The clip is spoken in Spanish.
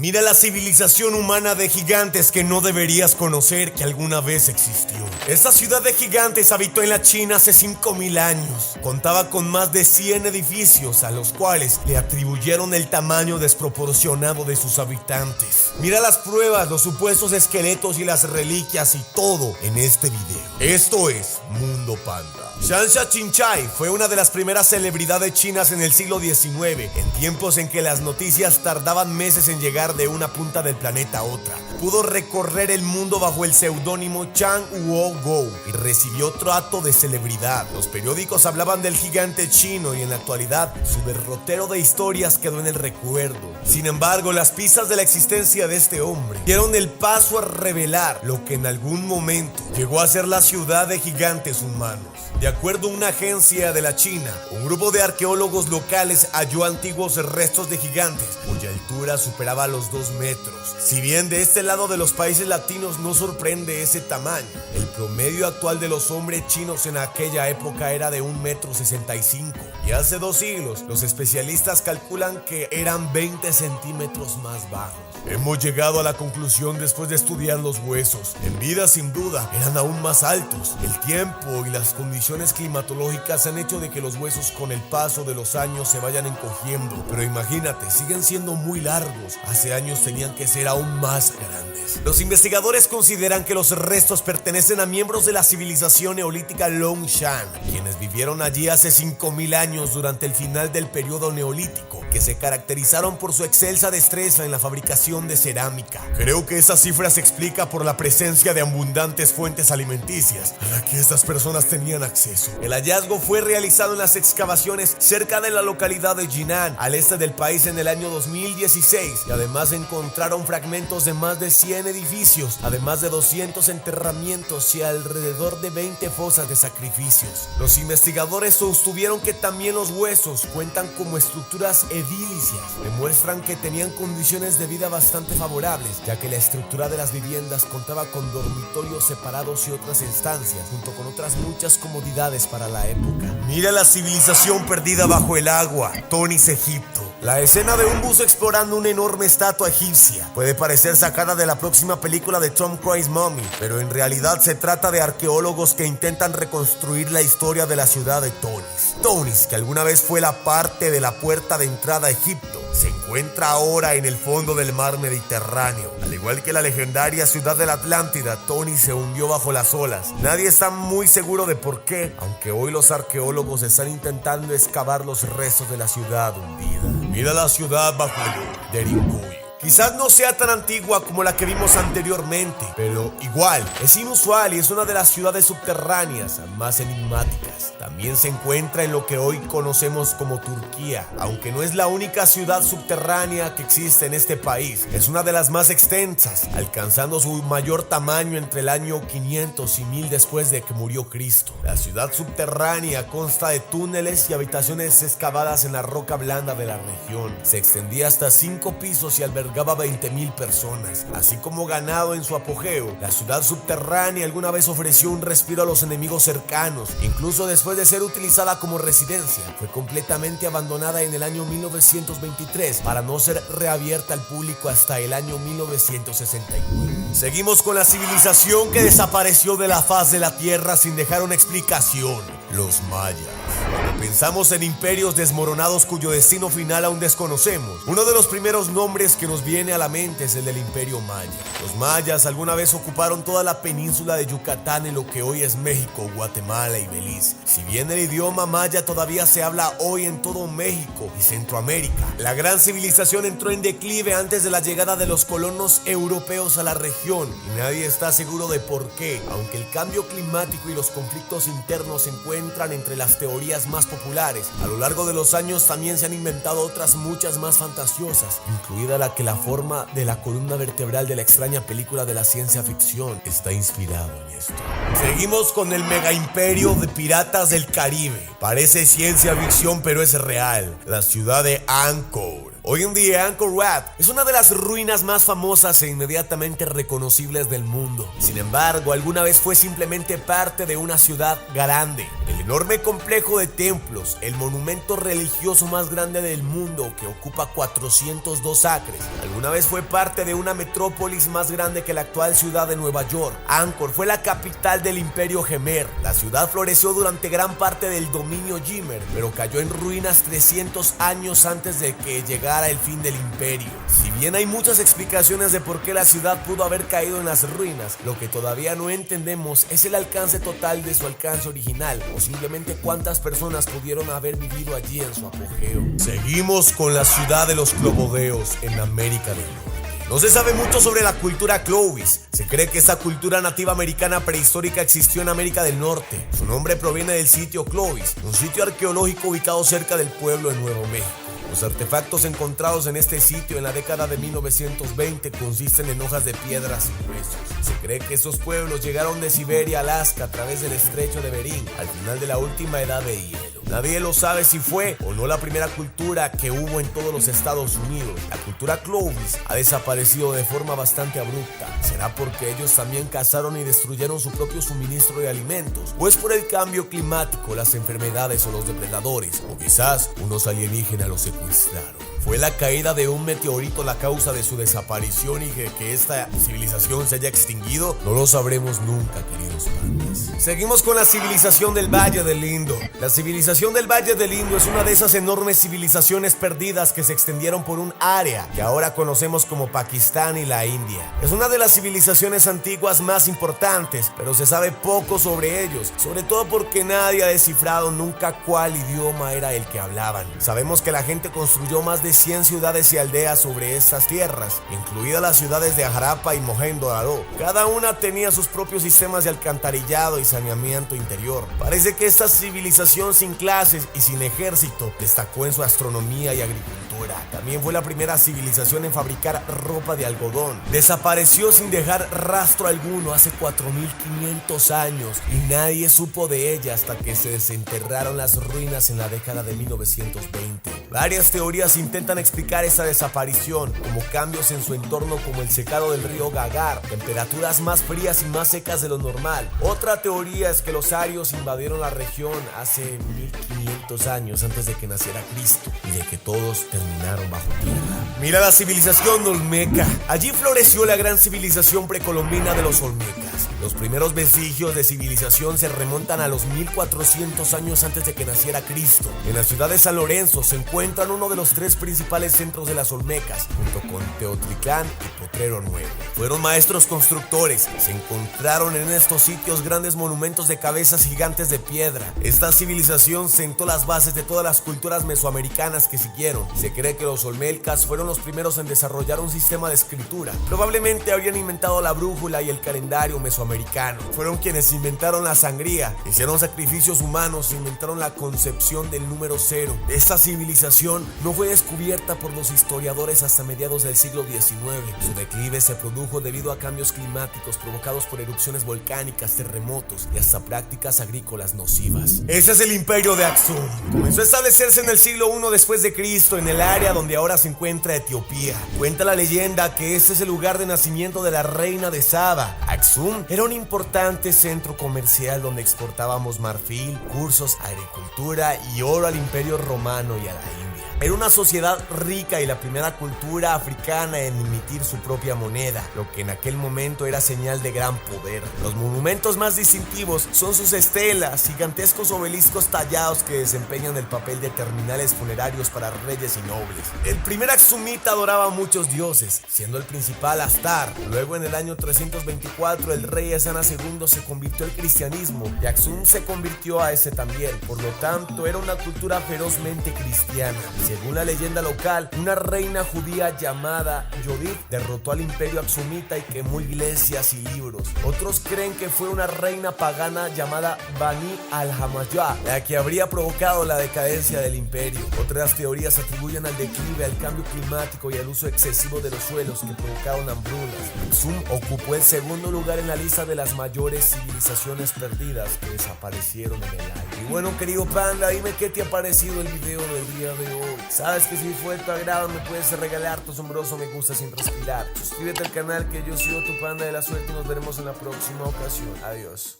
Mira la civilización humana de gigantes que no deberías conocer que alguna vez existió. Esta ciudad de gigantes habitó en la China hace 5000 años. Contaba con más de 100 edificios a los cuales le atribuyeron el tamaño desproporcionado de sus habitantes. Mira las pruebas, los supuestos esqueletos y las reliquias y todo en este video. Esto es Mundo Panda. Shansha Chinchai fue una de las primeras celebridades chinas en el siglo XIX, en tiempos en que las noticias tardaban meses en llegar de una punta del planeta a otra. Pudo recorrer el mundo bajo el seudónimo Chang Guo y recibió trato de celebridad. Los periódicos hablaban del gigante chino y en la actualidad su derrotero de historias quedó en el recuerdo. Sin embargo, las pistas de la existencia de este hombre dieron el paso a revelar lo que en algún momento llegó a ser la ciudad de gigantes humanos. De acuerdo a una agencia de la China, un grupo de arqueólogos locales halló antiguos restos de gigantes cuya altura superaba los 2 metros. Si bien de este lado de los países latinos no sorprende ese tamaño, el promedio actual de los hombres chinos en aquella época era de 1,65 m y hace 2 siglos los especialistas calculan que eran 20 centímetros más bajos. Hemos llegado a la conclusión después de estudiar los huesos. En vida sin duda eran aún más altos. El tiempo y las condiciones climatológicas han hecho de que los huesos con el paso de los años se vayan encogiendo. Pero imagínate, siguen siendo muy largos. Hace años tenían que ser aún más grandes. Los investigadores consideran que los restos pertenecen a miembros de la civilización neolítica Longshan, quienes vivieron allí hace 5000 años durante el final del periodo neolítico, que se caracterizaron por su excelsa destreza en la fabricación de cerámica. Creo que esa cifra se explica por la presencia de abundantes fuentes alimenticias a las que estas personas tenían acceso. El hallazgo fue realizado en las excavaciones cerca de la localidad de Jinan, al este del país, en el año 2016, y además encontraron fragmentos de más de 100 edificios, además de 200 enterramientos y alrededor de 20 fosas de sacrificios. Los investigadores sostuvieron que también los huesos cuentan como estructuras edilicias. Demuestran que tenían condiciones de vida bastante favorables, ya que la estructura de las viviendas contaba con dormitorios separados y otras estancias, junto con otras muchas comodidades para la época. Mira la civilización perdida bajo el agua, Tonis, Egipto. La escena de un buzo explorando una enorme estatua egipcia puede parecer sacada de la próxima película de Tom Cruise, Mummy, pero en realidad se trata de arqueólogos que intentan reconstruir la historia de la ciudad de Tonis. Tonis, que alguna vez fue la parte de la puerta de entrada a Egipto, se encuentra ahora en el fondo del mar Mediterráneo. Al igual que la legendaria ciudad de la Atlántida, Tonis se hundió bajo las olas. Nadie está muy seguro de por qué, aunque hoy los arqueólogos están intentando excavar los restos de la ciudad hundida. Mira la ciudad bajo el Derinkuyu. Quizás no sea tan antigua como la que vimos anteriormente, pero igual es inusual y es una de las ciudades subterráneas más enigmáticas. También se encuentra en lo que hoy conocemos como Turquía, aunque no es la única ciudad subterránea que existe en este país. Es una de las más extensas, alcanzando su mayor tamaño entre el año 500 y 1000 después de que murió Cristo. La ciudad subterránea consta de túneles y habitaciones excavadas en la roca blanda de la región. Se extendía hasta 5 pisos y albergaba 20,000 personas. Así como ganado en su apogeo, la ciudad subterránea alguna vez ofreció un respiro a los enemigos cercanos. Incluso después de ser utilizada como residencia, fue completamente abandonada en el año 1923 para no ser reabierta al público hasta el año 1969. Seguimos con la civilización que desapareció de la faz de la tierra sin dejar una explicación: los mayas. Cuando pensamos en imperios desmoronados cuyo destino final aún desconocemos, uno de los primeros nombres que nos viene a la mente es el del Imperio Maya. Los mayas alguna vez ocuparon toda la península de Yucatán en lo que hoy es México, Guatemala y Belice. Si bien el idioma maya todavía se habla hoy en todo México y Centroamérica, la gran civilización entró en declive antes de la llegada de los colonos europeos a la región y nadie está seguro de por qué, aunque el cambio climático y los conflictos internos se encuentran entre las teorías más populares. A lo largo de los años también se han inventado otras muchas más fantasiosas, incluida la que la forma de la columna vertebral de la extraña película de la ciencia ficción está inspirado en esto. Seguimos con el mega imperio de piratas del Caribe. Parece ciencia ficción, pero es real. La ciudad de Angkor. Hoy en día Angkor Wat es una de las ruinas más famosas e inmediatamente reconocibles del mundo. Sin embargo, alguna vez fue simplemente parte de una ciudad grande. El enorme complejo de templos, el monumento religioso más grande del mundo que ocupa 402 acres. Alguna vez fue parte de una metrópolis más grande que la actual ciudad de Nueva York. Angkor fue la capital del Imperio Jemer. La ciudad floreció durante gran parte del dominio Jemer, pero cayó en ruinas 300 años antes de que llegara el fin del imperio. Si bien hay muchas explicaciones de por qué la ciudad pudo haber caído en las ruinas, lo que todavía no entendemos es el alcance total de su alcance original, o simplemente cuántas personas pudieron haber vivido allí en su apogeo. Seguimos con la ciudad de los clobodeos en América del Norte. No se sabe mucho sobre la cultura Clovis. Se cree que esta cultura nativa americana prehistórica existió en América del Norte. Su nombre proviene del sitio Clovis, un sitio arqueológico ubicado cerca del pueblo de Nuevo México. Los artefactos encontrados en este sitio en la década de 1920 consisten en hojas de piedras y huesos. Se cree que estos pueblos llegaron de Siberia a Alaska a través del estrecho de Bering al final de la última edad de hielo. Nadie lo sabe si fue o no la primera cultura que hubo en todos los Estados Unidos. La cultura Clovis ha desaparecido de forma bastante abrupta. ¿Será porque ellos también cazaron y destruyeron su propio suministro de alimentos? ¿O es por el cambio climático, las enfermedades o los depredadores? ¿O quizás unos alienígenas los secuestraron? ¿Fue la caída de un meteorito la causa de su desaparición y que esta civilización se haya extinguido? No lo sabremos nunca, queridos padres. Seguimos con la civilización del Valle del Indo. La civilización del Valle del Indo es una de esas enormes civilizaciones perdidas que se extendieron por un área que ahora conocemos como Pakistán y la India. Es una de las civilizaciones antiguas más importantes, pero se sabe poco sobre ellos, sobre todo porque nadie ha descifrado nunca cuál idioma era el que hablaban. Sabemos que la gente construyó más de 100 ciudades y aldeas sobre estas tierras, incluidas las ciudades de Harappa y Mohenjo-Daro. Cada una tenía sus propios sistemas de alcantarillado y saneamiento interior. Parece que esta civilización sin clases y sin ejército destacó en su astronomía y agricultura. También fue la primera civilización en fabricar ropa de algodón. Desapareció sin dejar rastro alguno hace 4500 años y nadie supo de ella hasta que se desenterraron las ruinas en la década de 1920. Varias teorías intentan explicar esta desaparición, como cambios en su entorno como el secado del río Gagar, temperaturas más frías y más secas de lo normal. Otra teoría es que los arios invadieron la región hace 1500 años antes de que naciera Cristo y de que todos terminaron bajo tierra. Mira la civilización olmeca. Allí floreció la gran civilización precolombina de los olmecas. Los primeros vestigios de civilización se remontan a los 1400 años antes de que naciera Cristo. En la ciudad de San Lorenzo se encuentran uno de los 3 principales centros de las olmecas, junto con Teotitlán y Potrero Nuevo. Fueron maestros constructores. Se encontraron en estos sitios grandes monumentos de cabezas gigantes de piedra. Esta civilización sentó las bases de todas las culturas mesoamericanas que siguieron. Se cree que los olmecas fueron los primeros en desarrollar un sistema de escritura. Probablemente habrían inventado la brújula y el calendario mesoamericano. Fueron quienes inventaron la sangría, hicieron sacrificios humanos e inventaron la concepción del número 0. Esta civilización no fue descubierta por los historiadores hasta mediados del siglo XIX. Su declive se produjo debido a cambios climáticos provocados por erupciones volcánicas, terremotos y hasta prácticas agrícolas nocivas. Ese es el imperio de Aksum. Comenzó a establecerse en el siglo I después de Cristo en el área donde ahora se encuentra Etiopía. Cuenta la leyenda que este es el lugar de nacimiento de la reina de Saba. Aksum era un importante centro comercial donde exportábamos marfil, cursos, agricultura y oro al imperio romano y a la India. Era una sociedad rica y la primera cultura africana en emitir su propia moneda, lo que en aquel momento era señal de gran poder. Los monumentos más distintivos son sus estelas, gigantescos obeliscos tallados que desempeñan el papel de terminales funerarios para reyes y nobles. El primer aksumita adoraba a muchos dioses, siendo el principal Astar. Luego, en el año 324, el rey Esana II se convirtió al cristianismo y Aksum se convirtió a ese también. Por lo tanto, era una cultura ferozmente cristiana. Según la leyenda local, una reina judía llamada Judith derrotó al imperio aksumita y quemó iglesias y libros. Otros creen que fue una reina pagana llamada Bani al-Hamayya la que habría provocado la decadencia del imperio. Otras teorías atribuyen al declive, al cambio climático y al uso excesivo de los suelos que provocaron hambrunas. Aksum ocupó el segundo lugar en la lista de las mayores civilizaciones perdidas que desaparecieron en el aire. Y bueno, querido panda, dime qué te ha parecido el video del día de hoy. hoy. Sabes que si fue de tu agrado me puedes regalar tu asombroso me gusta sin respirar. Suscríbete al canal que yo sigo tu panda de la suerte y nos veremos en la próxima ocasión. Adiós.